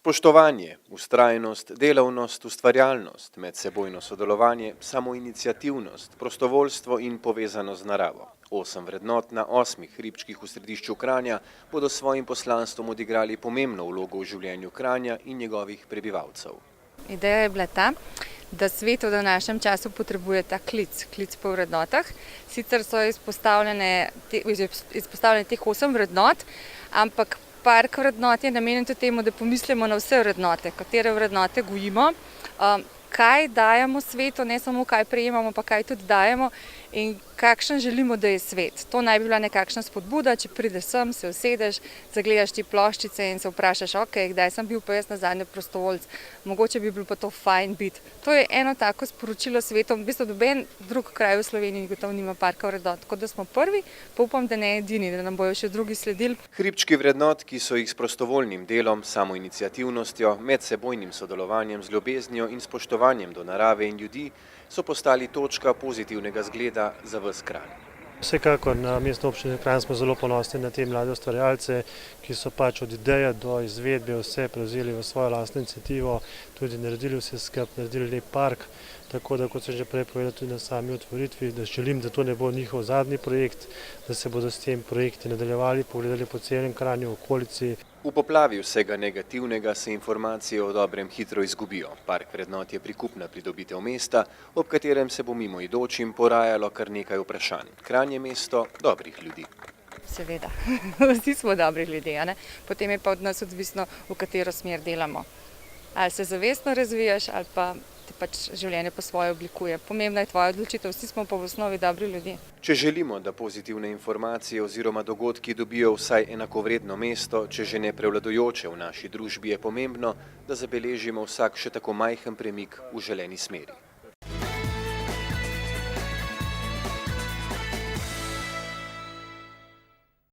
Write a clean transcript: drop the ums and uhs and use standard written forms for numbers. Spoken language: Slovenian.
Spoštovanje, vztrajnost, delavnost, ustvarjalnost, medsebojno sodelovanje, samoiniciativnost, prostovoljstvo in povezanost z naravo. 8 vrednot na 8 hribčkih v središču Kranja bodo s svojim poslanstvom odigrali pomembno vlogo v življenju Kranja in njegovih prebivalcev. Ideja je bila ta, da svet v današnjem času potrebuje ta klic po vrednotah. Sicer so izpostavljene teh 8 vrednot, ampak park vrednot je namenjen tudi temu, da pomislimo na vse vrednote, katere vrednote gojimo, kaj dajemo svetu, ne samo kaj prejemamo, pa kaj tudi dajemo in kakšen želimo, da je svet. To naj bi bila nekakšna spodbuda, če prideš sem, se usedeš, zagledaš ti ploščice in se vprašaš, ok, kdaj sem bil pa jaz nazadnje prostovoljec, mogoče bi bilo pa to fajn biti. To je eno tako sporočilo svetu, v bistvu noben drug kraj v Sloveniji gotovo nima parka vrednot, tako da smo prvi, pa upam, da ne edini, da nam bojo še drugi sledili. Hribčki vrednot, ki so jih s prostovoljnim delom, samoiniciativnostjo, medsebojnim sodelovanjem z ljubeznijo in spoštovanjem do narave in ljudi, so postali točka pozitivnega zgleda za ves Kranj. Vsekakor na mestni občini Kranj smo zelo ponosni na te mlade ustvarjalce, ki so od ideje do izvedbe vse prevzeli v svojo lastno iniciativo, tudi naredili vse skupaj, naredili lep park, tako da, kot sem že prej povedal tudi na sami otvoritvi, da želim, da to ne bo njihov zadnji projekt, da se bodo s tem projekti nadaljevali, pogledali po celem Kranju, okolici. V poplavi vsega negativnega se informacije o dobrem hitro izgubijo. Park vrednot je prikupna pridobitev mesta, ob katerem se bo mimoidočim porajalo kar nekaj vprašanj. Kranj je mesto dobrih ljudi. Seveda, vsi smo dobri ljudje, ne? Potem je pa od nas odvisno, v katero smer delamo. Ali se zavestno razvijaš, ali pa te pač življenje po svoje oblikuje. Pomembna je tvoja odločitev, vsi smo pa v osnovi dobri ljudje. Če želimo, da pozitivne informacije oziroma dogodki dobijo vsaj enakovredno mesto, če že ne prevladujoče v naši družbi, je pomembno, da zabeležimo vsak še tako majhen premik v želeni smeri.